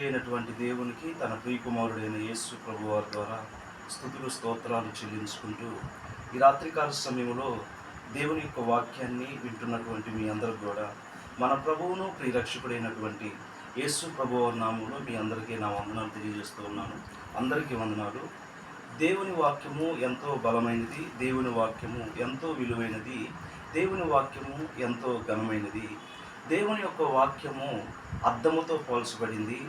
అయినటువంటి దేవునికి తన ప్రియకుమారుడైన యేసు ప్రభువారి ద్వారా స్తుతులు స్తోత్రాలు చెల్లించుకుంటూ ఈ రాత్రికాల సమయంలో దేవుని యొక్క వాక్యాన్ని వింటున్నటువంటి మీ అందరికి కూడా మన ప్రభువును ప్రియరక్షకుడైనటువంటి యేసు ప్రభువారి నామంలో మీ అందరికీ నా వందనాలు తెలియజేస్తూ ఉన్నాను. అందరికీ వందనాలు. దేవుని వాక్యము ఎంతో బలమైనది, దేవుని వాక్యము ఎంతో విలువైనది, దేవుని వాక్యము ఎంతో ఘనమైనది. దేవుని యొక్క వాక్యము అద్దముతో పోల్చబడింది,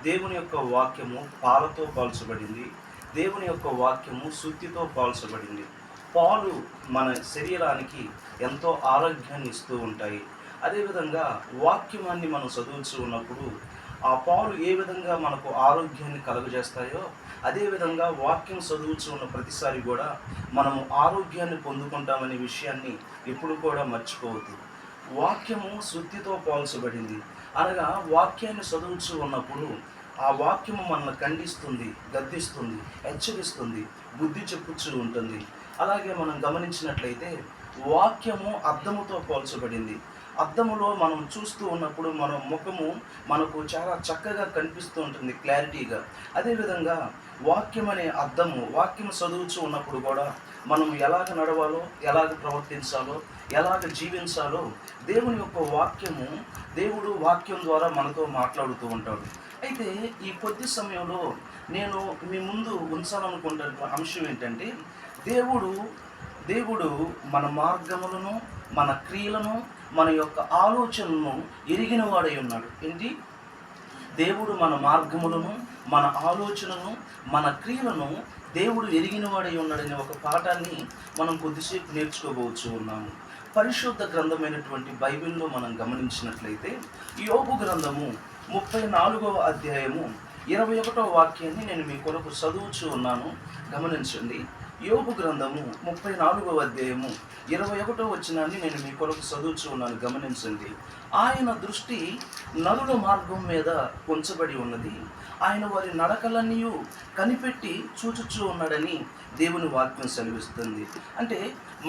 దేవుని యొక్క వాక్యము పాలతో పోల్చబడింది, దేవుని యొక్క వాక్యము శుద్ధితో పోల్చబడింది. పాలు మన శరీరానికి ఎంతో ఆరోగ్యాన్ని ఇస్తూ ఉంటాయి. అదేవిధంగా వాక్యాన్ని మనం చదువుతూ ఉన్నప్పుడు ఆ పాలు ఏ విధంగా మనకు ఆరోగ్యాన్ని కలుగజేస్తాయో అదేవిధంగా వాక్యం చదువుతూ ఉన్న ప్రతిసారి కూడా మనము ఆరోగ్యాన్ని పొందుకుంటామనే విషయాన్ని ఎప్పుడు కూడా మర్చిపోవద్దు. వాక్యము శుద్ధితో పోల్చబడింది అనగా వాక్యాన్ని చదువుతూ ఉన్నప్పుడు ఆ వాక్యము మనల్ని ఖండిస్తుంది, గద్దిస్తుంది, హెచ్చరిస్తుంది, బుద్ధి చెప్పుతూ ఉంటుంది. అలాగే మనం గమనించినట్లయితే వాక్యము అద్దముతో పోల్చబడింది. అద్దములో మనం చూస్తూ ఉన్నప్పుడు మన ముఖము మనకు చాలా చక్కగా కనిపిస్తూ ఉంటుంది, క్లారిటీగా. అదేవిధంగా వాక్యం అనే అద్దము, వాక్యం చదువుతూ ఉన్నప్పుడు కూడా మనం ఎలాగ నడవాలో, ఎలాగ ప్రవర్తించాలో, ఎలాగ జీవించాలో దేవుని యొక్క వాక్యము, దేవుడు వాక్యం ద్వారా మనతో మాట్లాడుతూ ఉంటాడు. అయితే ఈ కొద్ది సమయంలో నేను మీ ముందు ఉంచాలనుకుంటున్న అంశం ఏంటంటే దేవుడు మన మార్గములను, మన క్రియలను, మన యొక్క ఆలోచనలను ఎరిగిన వాడై ఉన్నాడు. ఏంటి? దేవుడు మన మార్గములను, మన ఆలోచనను, మన క్రియలను దేవుడు ఎరిగిన వాడై ఉన్నాడనే ఒక పాఠాన్ని మనం కొద్దిసేపు నేర్చుకోబోతూ ఉన్నాము. పరిశుద్ధ గ్రంథమైనటువంటి బైబిల్లో మనం గమనించినట్లయితే యోబు గ్రంథము 34వ అధ్యాయము 21వ వాక్యాన్ని నేను మీ కొరకు చదువుతూ ఉన్నాను, గమనించండి. యోబు గ్రంథము 34వ అధ్యాయము 21వ వచనాన్ని నేను మీ కొరకు చదువుతూ ఉన్నాను, గమనించండి. ఆయన దృష్టి నరుల మార్గం మీద ఉంచబడి ఉన్నది, ఆయన వారి నడకలన్నీ కనిపెట్టి చూచుచూ ఉన్నాడని దేవుని వాక్యం సెలవిస్తుంది. అంటే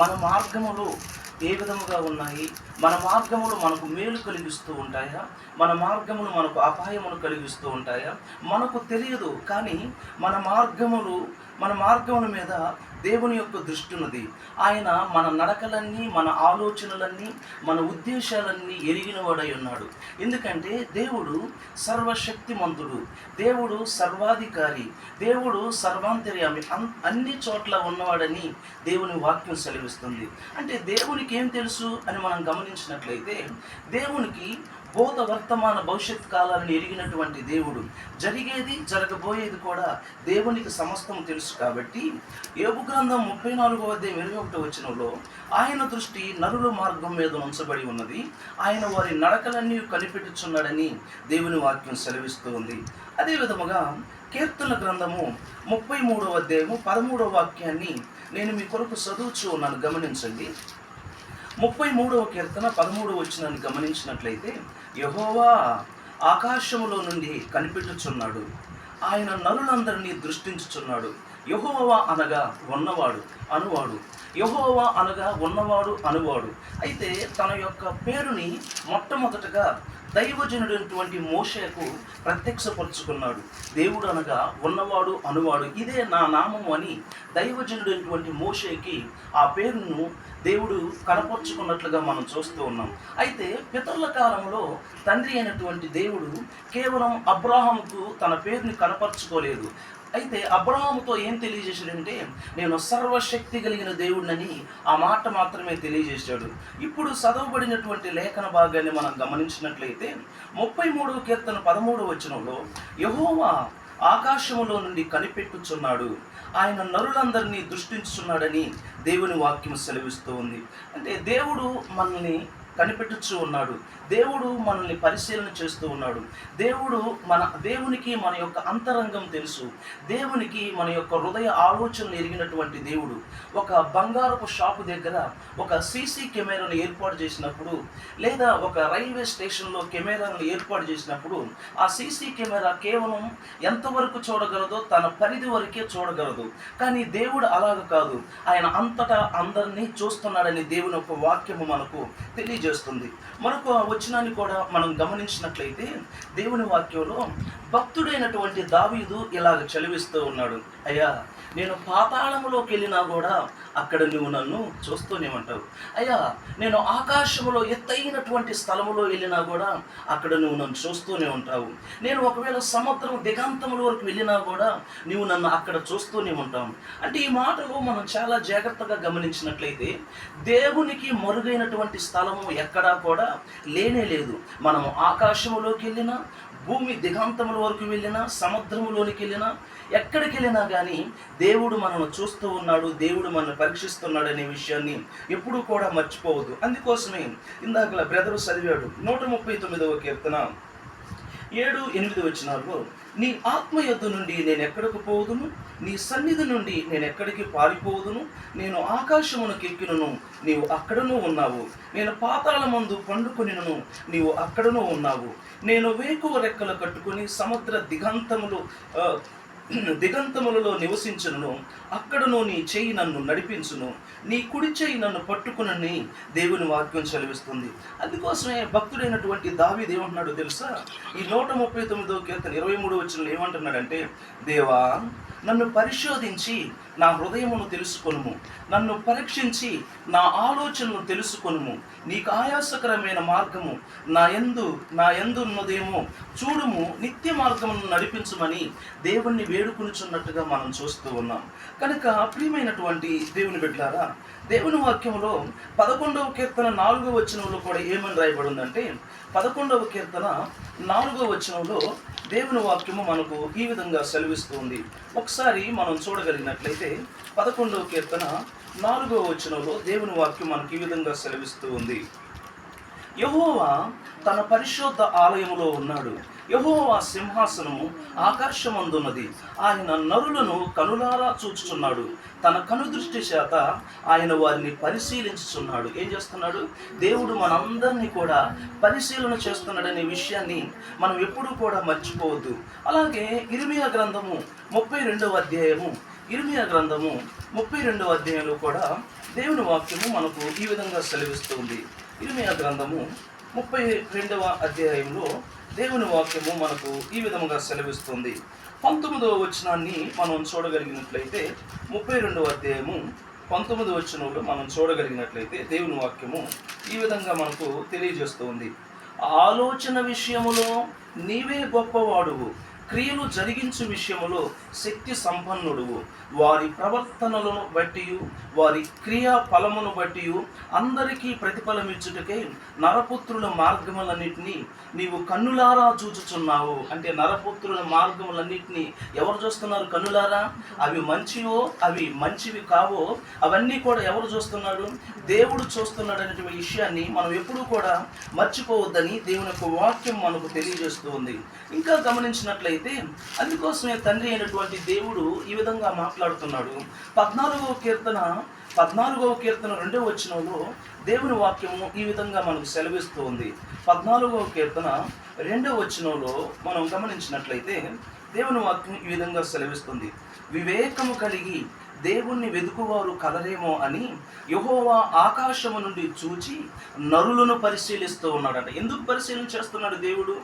మన మార్గములు ఏ విధముగా ఉన్నాయి, మన మీద మనకు మేలు కలిగిస్తూ ఉంటాయా, మన మార్గములు మనకు అపాయమును కలిగిస్తూ ఉంటాయా మనకు తెలియదు. కానీ మన మార్గముల మీద దేవుని యొక్క దృష్టి ఉన్నది. ఆయన మన నడకలన్నీ, మన ఆలోచనలన్నీ, మన ఉద్దేశాలన్నీ ఎరిగిన వాడై ఉన్నాడు. ఎందుకంటే దేవుడు సర్వశక్తిమంతుడు, దేవుడు సర్వాధికారి, దేవుడు సర్వాంతర్యామి, అన్ని చోట్ల ఉన్నవాడని దేవుని వాక్యం సెలవిస్తుంది. అంటే దేవునికి ఏం తెలుసు అని మనం గమనించినట్లయితే దేవునికి భూత వర్తమాన భవిష్యత్ కాలాలను ఎరిగినటువంటి దేవుడు, జరిగేది జరగబోయేది కూడా దేవునికి సమస్తం తెలుసు. కాబట్టి యోబు గ్రంథం 34వ అధ్యాయం 21వ వచనంలో ఆయన దృష్టి నరుల మార్గం మీద ఉంచబడి ఉన్నది, ఆయన వారి నడకలన్నీ కనిపెట్టుచున్నాడని దేవుని వాక్యం సెలవిస్తూ ఉంది. అదే విధముగా కీర్తన గ్రంథము 33వ అధ్యాయము 13వ వాక్యాన్ని నేను మీ కొరకు చదువుతూ ఉన్నాను, గమనించండి. 33వ కీర్తన 13వ వచనాన్ని గమనించినట్లయితే యెహోవా ఆకాశములో నుండి కనిపెట్టుచున్నాడు, ఆయన నరులందరినీ దృష్టించుచున్నాడు. యెహోవా అనగా ఉన్నవాడు అనువాడు, యెహోవా అనగా ఉన్నవాడు అనువాడు. అయితే తన యొక్క పేరుని మొట్టమొదటగా దైవజనుడైనటువంటి మోషేకు ప్రత్యక్షపరుచుకున్నాడు. దేవుడు అనగా ఉన్నవాడు అనువాడు, ఇదే నా నామము అని దైవజనుడైనటువంటి మోషేకి ఆ పేరును దేవుడు కనపరుచుకున్నట్లుగా మనం చూస్తూ ఉన్నాం. అయితే పితరుల కాలంలో తండ్రి అయినటువంటి దేవుడు కేవలం అబ్రాహాముకు తన పేరుని కనపరుచుకోలేదు. అయితే అబ్రహాముతో ఏం తెలియజేశాడంటే నేను సర్వశక్తి కలిగిన దేవుడినని ఆ మాట మాత్రమే తెలియజేశాడు. ఇప్పుడు చదవబడినటువంటి లేఖన భాగాన్ని మనం గమనించినట్లయితే 33వ కీర్తన 13వ వచనంలో యెహోవా ఆకాశములో నుండి కనిపెట్టుచున్నాడు, ఆయన నరులందరినీ దృష్టించుచున్నాడని దేవుని వాక్యం సెలవిస్తూ ఉంది. అంటే దేవుడు మనల్ని కనిపెట్టుచూ ఉన్నాడు, దేవుడు మనల్ని పరిశీలన చేస్తూ ఉన్నాడు. దేవునికి మన యొక్క అంతరంగం తెలుసు, దేవునికి మన యొక్క హృదయ ఆలోచనలు ఎరిగినటువంటి దేవుడు. ఒక బంగారపు షాపు దగ్గర ఒక సీసీ కెమెరాను ఏర్పాటు చేసినప్పుడు, లేదా ఒక రైల్వే స్టేషన్లో కెమెరాను ఏర్పాటు చేసినప్పుడు ఆ సీసీ కెమెరా కేవలం ఎంతవరకు చూడగలదో తన పరిధి వరకే చూడగలదు. కానీ దేవుడు అలాగ కాదు, ఆయన అంతటా అందరినీ చూస్తున్నాడని దేవుని యొక్క వాక్యము మనకు తెలియజేస్తుంది. మరొక వచనాన్ని కూడా మనం గమనించినట్లయితే దేవుని వాక్యంలో భక్తుడైనటువంటి దావీదు ఇలాగ చలివిస్తూ ఉన్నాడు, అయ్యా నేను పాతాళములోకి వెళ్ళినా కూడా అక్కడ నువ్వు నన్ను చూస్తూనే ఉంటావు. అయ్యా నేను ఆకాశములో ఎత్తైనటువంటి స్థలములో వెళ్ళినా కూడా అక్కడ నువ్వు నన్ను చూస్తూనే ఉంటావు. నేను ఒకవేళ సముద్రం దిగంతముల వరకు వెళ్ళినా కూడా నువ్వు నన్ను అక్కడ చూస్తూనే ఉంటావు. అంటే ఈ మాటలు మనం చాలా జాగ్రత్తగా గమనించినట్లయితే దేవునికి మరుగైనటువంటి స్థలము ఎక్కడా కూడా లేనే లేదు. మనము ఆకాశములోకి వెళ్ళినా, భూమి దిగంతముల వరకు వెళ్ళినా, సముద్రములోనికి వెళ్ళినా, ఎక్కడికి వెళ్ళినా కానీ దేవుడు మనల్ని చూస్తూ ఉన్నాడు, దేవుడు మనల్ని పరీక్షిస్తున్నాడు అనే విషయాన్ని ఎప్పుడూ కూడా మర్చిపోవద్దు. అందుకోసమే ఇందాక బ్రదరు చదివాడు 139వ కీర్తన 7-8 వచనాల్లో, నీ ఆత్మ యొద్ద నుండి నేను ఎక్కడికి పోదును, నీ సన్నిధి నుండి నేను ఎక్కడికి పారిపోదును. నేను ఆకాశమునకు ఎక్కినను, నీవు అక్కడనూ ఉన్నావు. నేను పాతాళమందు పండుకొనినను, నీవు అక్కడనూ ఉన్నావు. నేను వేకువ రెక్కలు కట్టుకుని సముద్ర దిగంతములలో నివసించును, అక్కడను నీ చెయ్యి నన్ను నడిపించును, నీ కుడి చెయ్యి నన్ను పట్టుకునని దేవుని వాక్యం చదివిస్తుంది. అందుకోసమే భక్తుడైనటువంటి దావీదు ఏమంటున్నాడు తెలుసా? ఈ 139వ కీర్తన 23వ వచనంలో ఏమంటున్నాడంటే, దేవా నన్ను పరిశోధించి నా హృదయమును తెలుసుకొనుము, నన్ను పరీక్షించి నా ఆలోచనను తెలుసుకొనుము. నీకు ఆయాసకరమైన మార్గము నా యందు ఉన్నదేమో చూడుము, నిత్య మార్గమును నడిపించమని దేవుణ్ణి వేడుకొనుచున్నట్టుగా మనం చూస్తూ ఉన్నాం. కనుక ప్రియమైనటువంటి దేవుని బిడ్డలారా, దేవుని వాక్యంలో 11వ కీర్తన 4వ వచనంలో కూడా ఏమని రాయబడి ఉందంటే, 11వ కీర్తన 4వ వచనంలో దేవుని వాక్యము మనకు ఈ విధంగా సెలవిస్తుంది. ఒకసారి మనం చూడగలిగినట్లయితే 11వ కీర్తన 4వ వచనంలో దేవుని వాక్యం మనకు ఈ విధంగా సెలవిస్తూ ఉంది. యెహోవా తన పరిశుద్ధ ఆలయములో ఉన్నాడు, యెహోవా సింహాసనము ఆకాశమందున్నది. ఆయన నరులను కనులారా చూచుచున్నాడు, తన కనుదృష్టి చేత ఆయన వారిని పరిశీలించుచున్నాడు. ఏం చేస్తున్నాడు? దేవుడు మనందరినీ కూడా పరిశీలన చేస్తున్నాడనే విషయాన్ని మనం ఎప్పుడూ కూడా మర్చిపోవద్దు. అలాగే ఇర్మియా గ్రంథము 32వ అధ్యాయము 32వ అధ్యాయంలో కూడా దేవుని వాక్యము మనకు ఈ విధంగా సెలవిస్తుంది. ఇర్మియా గ్రంథము 32వ అధ్యాయంలో దేవుని వాక్యము మనకు ఈ విధముగా సెలవిస్తుంది. 19వ వచనాన్ని మనం చూడగలిగినట్లయితే 32వ అధ్యాయము 19వ వచనంలో మనం చూడగలిగినట్లయితే దేవుని వాక్యము ఈ విధంగా మనకు తెలియజేస్తుంది. ఆలోచన విషయములో నీవే గొప్పవాడువు, క్రియలు జరిగించు విషయములో శక్తి సంపన్నుడువు. వారి ప్రవర్తనలను బట్టి, వారి క్రియా ఫలమును బట్టి అందరికీ ప్రతిఫలమిచ్చుటకై నరపుత్రుల మార్గములన్నిటినీ నీవు కన్నులారా చూచుచున్నావు. అంటే నరపుత్రుల మార్గములన్నిటినీ ఎవరు చూస్తున్నారు? కన్నులారా. అవి మంచివో అవి మంచివి కావో అవన్నీ కూడా ఎవరు చూస్తున్నాడు? దేవుడు చూస్తున్నాడు అనే విషయాన్ని మనం ఎప్పుడూ కూడా మర్చిపోవద్దని దేవుని యొక్క వాక్యం మనకు తెలియజేస్తూ ఉంది. ఇంకా గమనించినట్లయితే అందుకోసమే తండ్రి అయినటువంటి దేవుడు ఈ విధంగా మాట్లాడుతున్నాడు. 14వ కీర్తన 2వ వచనంలో దేవుని వాక్యము ఈ విధంగా మనకు సెలవిస్తూ ఉంది. 14వ కీర్తన 2వ వచనంలో మనం గమనించినట్లయితే దేవుని వాక్యం ఈ విధంగా సెలవిస్తుంది. వివేకము కలిగి దేవుణ్ణి వెదుకువారు కలరేమో అని యెహోవా ఆకాశము నుండి చూచి నరులను పరిశీలిస్తూ ఉన్నాడట. ఎందుకు పరిశీలన చేస్తున్నాడు దేవుడు?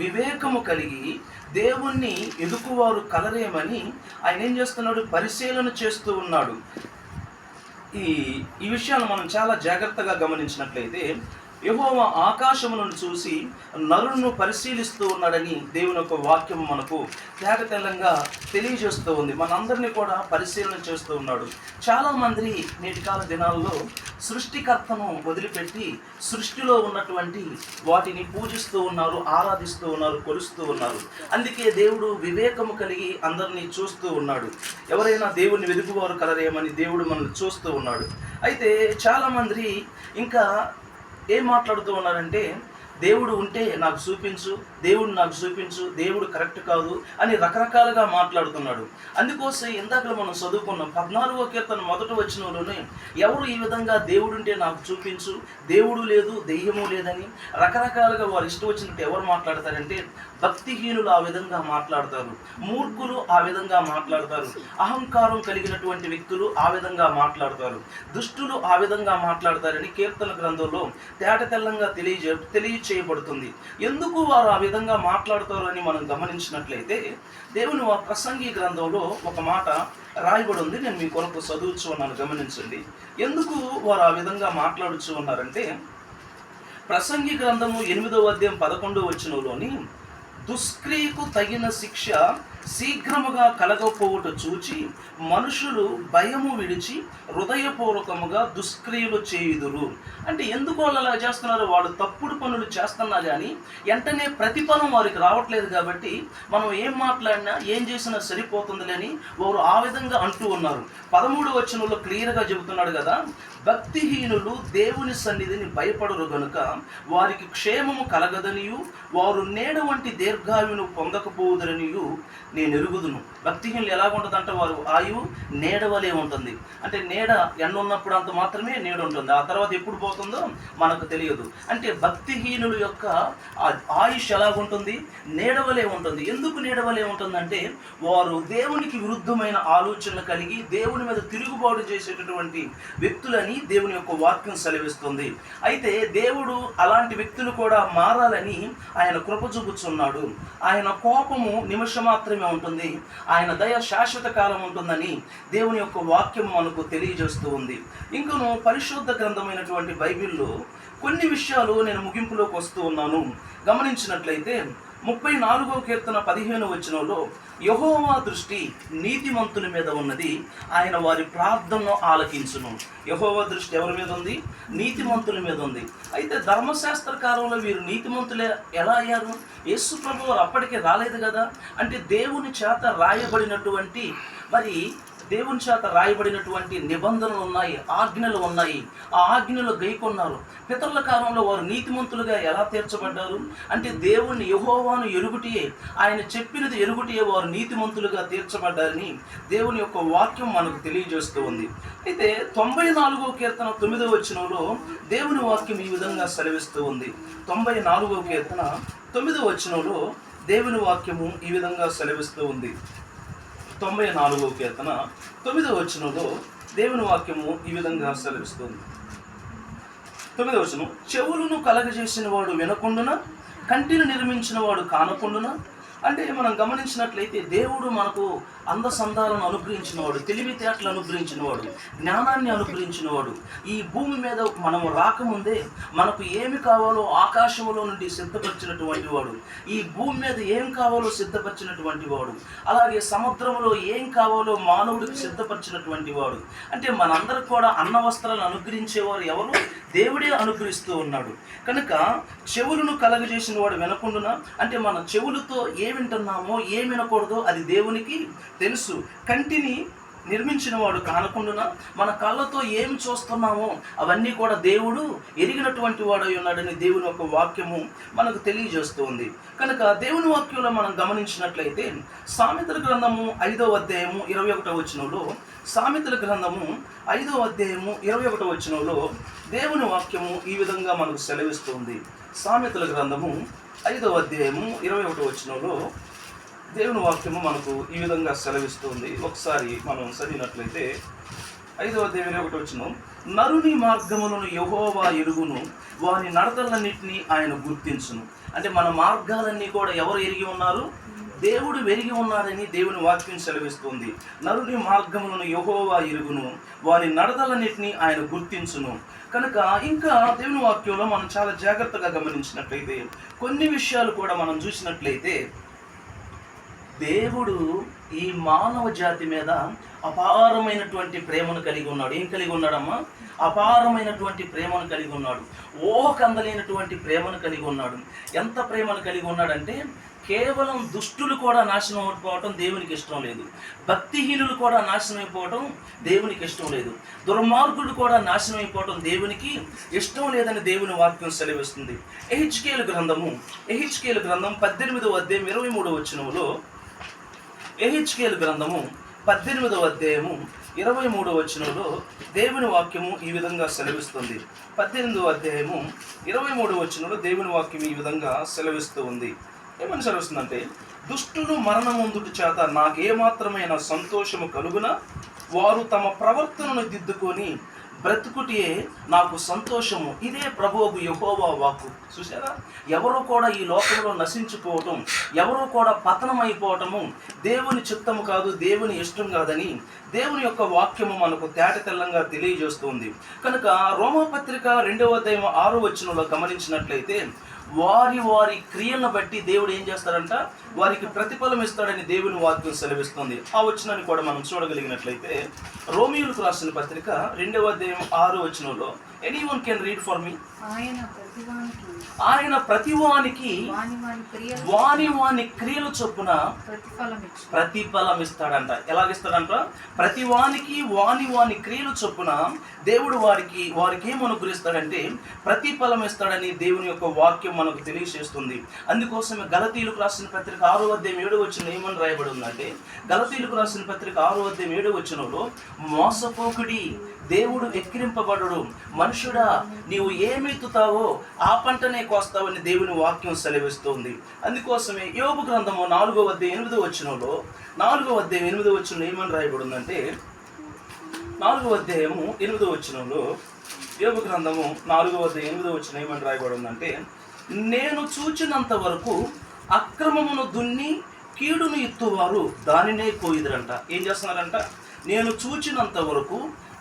వివేకము కలిగి దేవుణ్ణి ఎదుకువారు కలరేమని ఆయన ఏం చేస్తున్నాడు? పరిశీలన చేస్తూ ఉన్నాడు. ఈ విషయాన్ని మనం చాలా జాగ్రత్తగా గమనించినట్లయితే యెహోవా ఆకాశము నుండి చూసి నరులను పరిశీలిస్తూ ఉన్నాడని దేవుని యొక్క వాక్యం మనకు తేటతెల్లంగా తెలియజేస్తూ ఉంది. మనందరినీ కూడా పరిశీలన చేస్తూ ఉన్నాడు. చాలామంది నేటి కాల దినాల్లో సృష్టికర్తను వదిలిపెట్టి సృష్టిలో ఉన్నటువంటి వాటిని పూజిస్తూ ఉన్నారు, ఆరాధిస్తూ ఉన్నారు, కొలుస్తూ ఉన్నారు. అందుకే దేవుడు వివేకము కలిగి అందరినీ చూస్తూ ఉన్నాడు. ఎవరైనా దేవుణ్ణి వెదుకువారు కలరేమని దేవుడు మనల్ని చూస్తూ ఉన్నాడు. అయితే చాలామంది ఇంకా ఏం మాట్లాడుతూ ఉన్నారంటే, దేవుడు ఉంటే నాకు చూపించు, దేవుడు కరెక్ట్ కాదు అని రకరకాలుగా మాట్లాడుతున్నాడు. అందుకోసం ఇందాక మనం చదువుకున్నాం 14వ కీర్తన 1వ వచనంలోనే ఎవరు ఈ విధంగా దేవుడు ఉంటే నాకు చూపించు, దేవుడు లేదు, దెయ్యము లేదని రకరకాలుగా వారు ఇష్టం వచ్చినట్టు ఎవరు మాట్లాడతారంటే భక్తిహీనులు ఆ విధంగా మాట్లాడతారు, మూర్ఖులు ఆ విధంగా మాట్లాడతారు, అహంకారం కలిగినటువంటి వ్యక్తులు ఆ విధంగా మాట్లాడతారు, దుష్టులు ఆ విధంగా మాట్లాడతారని కీర్తన గ్రంథంలో తేటతెల్లంగా తెలియచేయబడుతుంది. ఎందుకు వారు ఆ విధంగా విధంగా మాట్లాడతారు అని మనం గమనించినట్లయితే దేవుని ప్రసంగి గ్రంథంలో ఒక మాట రాయబడి ఉంది. నేను మీ కొరకు చదువుతూ ఉన్నాను, గమనించండి. ఎందుకు వారు ఆ విధంగా మాట్లాడుతూ ఉన్నారంటే, ప్రసంగి గ్రంథము 8వ అధ్యాయం 11వ వచనంలోని, దుష్క్రియకు తగిన శిక్ష శీఘ్రముగా కలగకపోవుట చూచి మనుషులు భయము విడిచి హృదయపూర్వకముగా దుష్క్రియలు చేయుదురు. అంటే ఎందుకు వాళ్ళు అలా చేస్తున్నారు? వాళ్ళు తప్పుడు పనులు చేస్తున్నా కానీ వెంటనే ప్రతిఫలం వారికి రావట్లేదు కాబట్టి మనం ఏం మాట్లాడినా ఏం చేసినా సరిపోతుందిలేని వారు ఆ విధంగా అంటూ ఉన్నారు. 13వ వచనంలో క్లియర్గా చెబుతున్నాడు కదా, భక్తిహీనులు దేవుని సన్నిధిని భయపడరు గనుక వారికి క్షేమము కలగదనియు వారు నీడ వంటి దీర్ఘాయువును పొందకపోదురనియు నేను ఎరుగుదును. భక్తిహీనులు ఎలాగుంటుందంట, వారు ఆయువు నీడవలే ఉంటుంది. అంటే నీడ ఎండ ఉన్నప్పుడు అంత మాత్రమే నీడ ఉంటుంది, ఆ తర్వాత ఎప్పుడు పోతుందో మనకు తెలియదు. అంటే భక్తిహీనుల యొక్క ఆయుష్ ఎలాగుంటుంది? నీడవలే ఉంటుంది. ఎందుకు నీడవలే ఉంటుందంటే వారు దేవునికి విరుద్ధమైన ఆలోచనలు కలిగి దేవుని మీద తిరుగుబాటు చేసేటటువంటి వ్యక్తులని దేవుని యొక్క వాక్యం సెలవిస్తుంది. అయితే దేవుడు అలాంటి వ్యక్తులు కూడా మారాలని ఆయన కృప చూపుచున్నాడు. ఆయన కోపము నిమిషం మాత్రమే ఉంటుంది, ఆయన దయ శాశ్వత కాలం ఉంటుందని దేవుని యొక్క వాక్యం మనకు తెలియజేస్తూ ఉంది. ఇంకను పరిశుద్ధ గ్రంథమైనటువంటి బైబిల్లో కొన్ని విషయాలు నేను ముగింపులోకి వస్తూ ఉన్నాను. గమనించినట్లయితే 34వ కీర్తన 15వ వచనంలో, యెహోవా దృష్టి నీతిమంతుల మీద ఉన్నది, ఆయన వారి ప్రార్థనను ఆలకించును. యెహోవా దృష్టి ఎవరి మీద ఉంది? నీతిమంతుల మీద ఉంది. అయితే ధర్మశాస్త్ర కాలంలో వీరు నీతిమంతులే ఎలా అయ్యారు? యేసు ప్రభు వారు అప్పటికే రాలేదు కదా. అంటే దేవుని చేత రాయబడినటువంటి నిబంధనలు ఉన్నాయి, ఆజ్ఞలు ఉన్నాయి. ఆ ఆజ్ఞలు గైకొన్నారు. పితరుల కాలంలో వారు నీతిమంతులుగా ఎలా తీర్చబడ్డారు అంటే దేవుని యెహోవాను ఎరుగుటియే, ఆయన చెప్పినది ఎరుగుటియే వారు నీతిమంతులుగా తీర్చబడ్డారని దేవుని యొక్క వాక్యం మనకు తెలియజేస్తూ ఉంది. అయితే 94వ కీర్తన 9వ వచనంలో దేవుని వాక్యం ఈ విధంగా సెలవిస్తూ ఉంది. 94వ కీర్తన 9వ వచనంలో దేవుని వాక్యము ఈ విధంగా సెలవిస్తూ ఉంది. 94వ కీర్తన 9వ వచనంలో దేవుని వాక్యము ఈ విధంగా సెలవిస్తుంది. 9వ వచనం, చెవులను కలగజేసిన వాడు వినకుండునా, కంటిని నిర్మించిన వాడు కానకుండునా. అంటే మనం గమనించినట్లయితే దేవుడు మనకు అందసందాలను అనుగ్రహించినవాడు, తెలివితేటలు అనుగ్రహించినవాడు, జ్ఞానాన్ని అనుగ్రహించినవాడు. ఈ భూమి మీద మనము రాకముందే మనకు ఏమి కావాలో ఆకాశంలో నుండి సిద్ధపరిచినటువంటి వాడు, ఈ భూమి మీద ఏం కావాలో సిద్ధపరిచినటువంటి వాడు, అలాగే సముద్రంలో ఏం కావాలో మానవుడికి సిద్ధపరిచినటువంటి వాడు. అంటే మనందరికి కూడా అన్న వస్త్రాలను అనుగ్రహించేవారు ఎవరు? దేవుడే అనుగ్రహిస్తూ ఉన్నాడు. కనుక చెవులను కలగజేసిన వాడు వినకుండునా, అంటే మన చెవులతో ఏం వింటున్నామో ఏం వినకూడదో అది దేవునికి తెలుసు. కంటిని నిర్మించిన వాడు కానకుండునా, మన కళ్ళతో ఏమి చూస్తున్నామో అవన్నీ కూడా దేవుడు ఎరిగినటువంటి వాడై ఉన్నాడని దేవుని యొక్క వాక్యము మనకు తెలియజేస్తుంది. కనుక దేవుని వాక్యంలో మనం గమనించినట్లయితే సామెతల గ్రంథము 5వ అధ్యాయము 21వ వచనంలో, సామెతల గ్రంథము 5వ అధ్యాయము 21వ వచనంలో దేవుని వాక్యము ఈ విధంగా మనకు సెలవిస్తుంది. సామెతల గ్రంథము 5వ అధ్యాయము 21వ వచనంలో దేవుని వాక్యము మనకు ఈ విధంగా సెలవిస్తుంది. ఒకసారి మనం చదివినట్లయితే 5వ అధ్యాయం 21వ వచనం, నరుని మార్గములను యెహోవా ఎరుగును, వాని నడతలన్నింటినీ ఆయన గుర్తించును. అంటే మన మార్గాలన్నీ కూడా ఎవరు ఎరిగి ఉన్నారు? దేవుడు ఎరిగి ఉన్నాడని దేవుని వాక్యం సెలవిస్తుంది. నరుని మార్గములను యెహోవా ఎరుగును, వాని నడతలన్నింటినీ ఆయన గుర్తించును. కనుక ఇంకా దేవుని వాక్యంలో మనం చాలా జాగ్రత్తగా గమనించినట్లయితే కొన్ని విషయాలు కూడా మనం చూసినట్లయితే దేవుడు ఈ మానవ జాతి మీద అపారమైనటువంటి ప్రేమను కలిగి ఉన్నాడు. ఏం కలిగి ఉన్నాడమ్మా? అపారమైనటువంటి ప్రేమను కలిగి ఉన్నాడు. కందలేనటువంటి ప్రేమను కలిగి ఉన్నాడు. ఎంత ప్రేమను కలిగి ఉన్నాడంటే కేవలం దుష్టులు కూడా నాశనం అయిపోవటం దేవునికి ఇష్టం లేదు, భక్తిహీనులు కూడా నాశనం అయిపోవటం దేవునికి ఇష్టం లేదు, దుర్మార్గులు కూడా నాశనం అయిపోవటం దేవునికి ఇష్టం లేదని దేవుని వాక్యం సెలవిస్తుంది. ఎహెచ్కేలు గ్రంథం 18వ అధ్యాయం 23వ వచనంలో, ఎహెచ్కేలు గ్రంథము 18వ అధ్యాయము 23వ వచనంలో దేవుని వాక్యము ఈ విధంగా సెలవిస్తుంది. 18వ అధ్యాయము 23వ వచనంలో దేవుని వాక్యం ఈ విధంగా సెలవిస్తూ ఉంది. ఏమని సెలవిస్తుందంటే, దుష్టులు మరణమొందుట చేత నాకేమాత్రమైన సంతోషము కలుగునా, వారు తమ ప్రవర్తనను దిద్దుకొని బ్రతుకుటే నాకు సంతోషము. ఇదే ప్రభువు యెహోవా వాక్కు. చూసారా, ఎవరు కూడా ఈ లోకంలో నశించిపోవటం, ఎవరు కూడా పతనమైపోవటము దేవుని చిత్తము కాదు, దేవుని ఇష్టం కాదని దేవుని యొక్క వాక్యము మనకు తేట తెల్లంగా తెలియజేస్తుంది. కనుక రోమాపత్రిక 2వ అధ్యాయం 6వ వచనంలో గమనించినట్లయితే వారి వారి క్రియలను బట్టి దేవుడు ఏం చేస్తాడంట, వారికి ప్రతిఫలం ఇస్తాడని దేవుని వాక్యం సెలవిస్తుంది. ఆ వచనాన్ని కూడా మనం చూడగలిగినట్లయితే రోమియోలకు రాసిన పత్రిక 2వ అధ్యాయం 6వ వచనంలో, anyone can read for me, ఆయన ప్రతివానికి వాని వాని క్రియల చొప్పున ప్రతిఫలం ఇస్తాడంట. ఎలాగిస్తాడంట? ప్రతివానికి వాని వాని క్రియల చొప్పున దేవుడు వారికి ఏం అనుగ్రహిస్తాడంటే ప్రతిఫలం ఇస్తాడని దేవుని యొక్క వాక్యం మనకు తెలియజేస్తుంది. అందుకోసమే గలతీయులకు రాసిన పత్రిక 6వ అధ్యాయం 7వ వచనం ఏమని రాయబడి ఉందంటే, గలతీయులకు రాసిన పత్రిక 6వ అధ్యాయం 7వ వచనంలో, మోసపోకుడి, దేవుడు ఎక్కిరింపబడడు, మనుషుడా నీవు ఏమెత్తుతావో ఆ పంటనే కోస్తావని దేవుని వాక్యం సెలవిస్తుంది. అందుకోసమే యోబు గ్రంథము 4వ అధ్యాయం 8వ వచనంలో, 4వ అధ్యాయం 8వ వచనంలో ఏమని రాయబడి ఉందంటే, 4వ అధ్యాయము 8వ వచనంలో, యోబు గ్రంథము 4వ అధ్యాయం 8వ వచనం ఏమని రాయబడి ఉందంటే, నేను చూచినంత వరకు అక్రమమును దున్ని కీడును ఎత్తువారు దానినే కోయిదరంట. ఏం చేస్తున్నారంట? నేను చూచినంత వరకు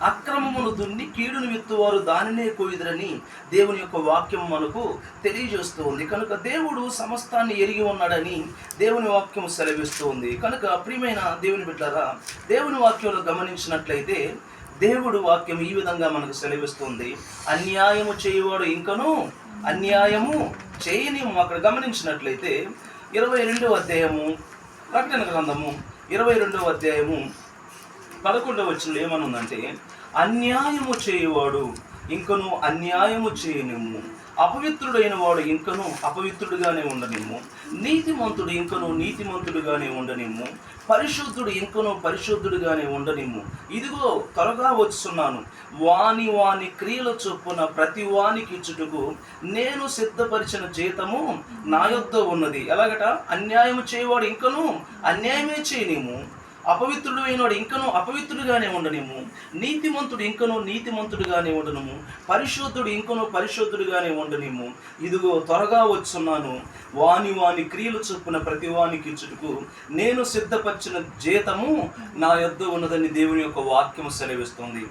అక్రమమును దున్ని కీడును విత్తువారు దానినే కోయిదరని దేవుని యొక్క వాక్యం మనకు తెలియజేస్తూ ఉంది. కనుక దేవుడు సమస్తాన్ని ఎరిగి ఉన్నాడని దేవుని వాక్యం సెలవిస్తూ ఉంది. కనుక ప్రియమైన దేవుని బిడ్డలారా, దేవుని వాక్యంలో గమనించినట్లయితే దేవుడు వాక్యం ఈ విధంగా మనకు సెలవిస్తుంది, అన్యాయము చేయవాడు ఇంకను అన్యాయము చేయని. అక్కడ గమనించినట్లయితే 22వ అధ్యాయము ప్రకటన గ్రంథము 22వ అధ్యాయము 11వ వచనంలో ఏమని ఉందంటే, అన్యాయము చేయవాడు ఇంకను అన్యాయము చేయనిమ్ము, అపవిత్రుడైన వాడు ఇంకను అపవిత్రుడుగానే ఉండనిమ్ము, నీతిమంతుడు ఇంకను నీతిమంతుడుగానే ఉండనిమ్ము, పరిశుద్ధుడు ఇంకను పరిశుద్ధుడుగానే ఉండనిమ్ము. ఇదిగో త్వరగా వచ్చున్నాను, వాని వాని క్రియల చొప్పున ప్రతి వానికి ఇచ్చుటకు నేను సిద్ధపరిచిన జీతము నా యొద్ద ఉన్నది. ఎలాగట? అన్యాయము చేయవాడు ఇంకను అన్యాయమే చేయనిమ్ము, అపవిత్రుడు అయినవాడు ఇంకనూ అపవిత్రుడుగానే ఉండనిము, నీతిమంతుడు ఇంకనూ నీతిమంతుడుగానే ఉండనిము, పరిశుద్ధుడు ఇంకనూ పరిశుద్ధుడుగానే ఉండనిము. ఇదిగో త్వరగా వచ్చున్నాను, వాని వాని క్రియలు చొప్పున ప్రతి వానికి ఇచ్చుటకు నేను సిద్ధపరిచిన జీతము నా యొద్ద ఉన్నదని దేవుని యొక్క వాక్యం సెలవిస్తుంది.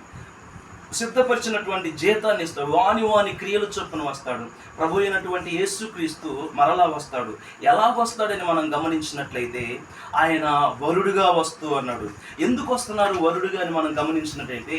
సిద్ధపరిచినటువంటి జీతాన్ని ఇస్తాడు, వాని వాని క్రియలు చొప్పున వస్తాడు. ప్రభు అయినటువంటి యేసుక్రీస్తు మరలా వస్తాడు. ఎలా వస్తాడని మనం గమనించినట్లయితే ఆయన వరుడుగా వస్తూ అన్నాడు. ఎందుకు వస్తున్నాడు వరుడుగా అని మనం గమనించినట్లయితే,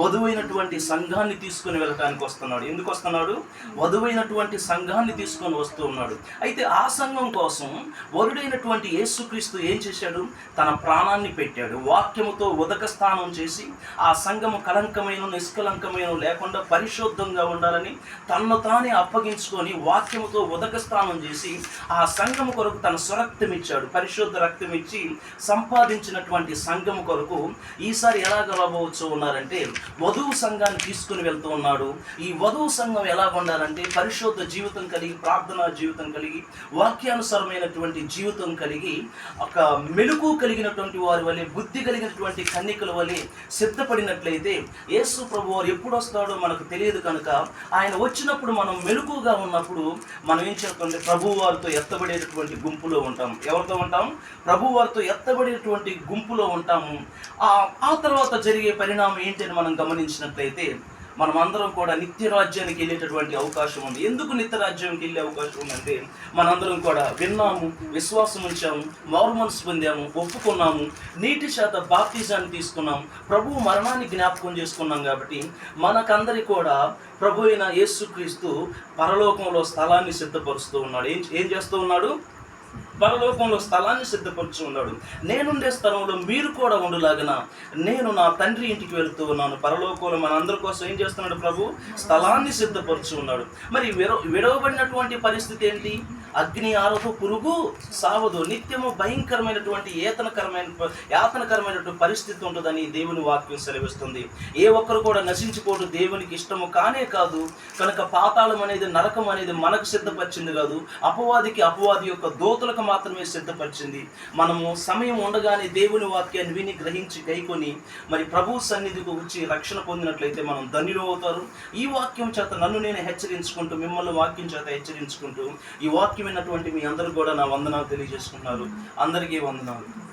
వధువైనటువంటి సంఘాన్ని తీసుకొని వెళ్ళటానికి వస్తున్నాడు. ఎందుకు వస్తున్నాడు? వధువైనటువంటి సంఘాన్ని తీసుకొని వస్తూ ఉన్నాడు. అయితే ఆ సంఘం కోసం వరుడైనటువంటి యేసుక్రీస్తు ఏం చేశాడు? తన ప్రాణాన్ని పెట్టాడు. వాక్యముతో ఉదక స్నానం చేసి ఆ సంఘము కలంకమైన నిష్కలంకమైన లేకుండా పరిశుద్ధంగా ఉండాలని తన్ను తానే అప్పగించుకొని వాక్యముతో ఉదక స్నానం చేసి ఆ సంఘము కొరకు తన స్వరక్తం ఇచ్చాడు. పరిశుద్ధ రక్తం ఇచ్చి సంపాదించినటువంటి సంఘము కొరకు ఈసారి ఎలా గలవచ్చు ఉన్నారంటే వధువు సంఘాన్ని తీసుకుని వెళ్తూ ఉన్నాడు. ఈ వధువు సంఘం ఎలా ఉండాలంటే పరిశుద్ధ జీవితం కలిగి, ప్రార్థనా జీవితం కలిగి, వాక్యానుసారమైనటువంటి జీవితం కలిగి, ఒక మెలుకు కలిగినటువంటి వారి వలె, బుద్ధి కలిగినటువంటి కన్యకల వలె సిద్ధపడినట్లయితే యేసు ప్రభు వారు ఎప్పుడు వస్తాడో మనకు తెలియదు. కనుక ఆయన వచ్చినప్పుడు మనం మెలుకుగా ఉన్నప్పుడు మనం ఏం చేస్తామంటే ప్రభు వారితో ఎత్తబడేటటువంటి గుంపులో ఉంటాం. ఎవరితో ఉంటాం? ప్రభు వారితో ఎత్తబడేటువంటి గుంపులో ఉంటాము. ఆ తర్వాత జరిగే పరిణామం ఏంటని మనం గమనించినట్లయితే మనం అందరం కూడా నిత్య రాజ్యానికి వెళ్ళేటటువంటి అవకాశం ఉంది. ఎందుకు నిత్య రాజ్యానికి వెళ్ళే అవకాశం ఉందంటే మనందరం కూడా విన్నాము, విశ్వాసం ఉంచాము, మారు మనసు పొందాము, ఒప్పుకున్నాము, నీటి చేత బాప్తిజాన్ని తీసుకున్నాం, ప్రభువు మరణాన్ని జ్ఞాపకం చేసుకున్నాం. కాబట్టి మనకందరి కూడా ప్రభు అయిన యేసుక్రీస్తు పరలోకంలో స్థలాన్ని సిద్ధపరుస్తూ ఉన్నాడు. ఏం చేస్తూ ఉన్నాడు? పరలోకంలో స్థలాన్ని సిద్ధపరుచు ఉన్నాడు. నేనుండే స్థలంలో మీరు కూడా ఉండులాగన నేను నా తండ్రి ఇంటికి వెళుతూ ఉన్నాను. పరలోకంలో మన అందరి కోసం ఏం చేస్తున్నాడు? ప్రభు స్థలాన్ని సిద్ధపరుచు ఉన్నాడు. మరి విడవబడినటువంటి పరిస్థితి ఏంటి? అగ్ని ఆరదు, పురుగు సావదు, నిత్యము భయంకరమైనటువంటి యాతనకరమైనటువంటి పరిస్థితి ఉంటుందని దేవుని వాక్యం సెలవిస్తుంది. ఏ ఒక్కరు కూడా నశించిపోవడం దేవునికి ఇష్టము కానే కాదు. కనుక పాతాళం అనేది, నరకం అనేది మనకు సిద్ధపరిచింది కాదు, అపవాది యొక్క దూతలకు మాత్రమే సిద్ధపరిచింది. మనము సమయం ఉండగానే దేవుని వాక్యాన్ని విని గ్రహించి గైకొని మరి ప్రభు సన్నిధికి వచ్చి రక్షణ పొందినట్లయితే మనం ధన్యులు అవుతారు. ఈ వాక్యం చేత నన్ను నేను హెచ్చరించుకుంటూ, మిమ్మల్ని వాక్యం చేత హెచ్చరించుకుంటూ, ఈ వాక్యం విన్నటువంటి మీ అందరూ కూడా నా వందనాలు తెలియజేసుకుంటున్నారు. అందరికీ వందనాలు.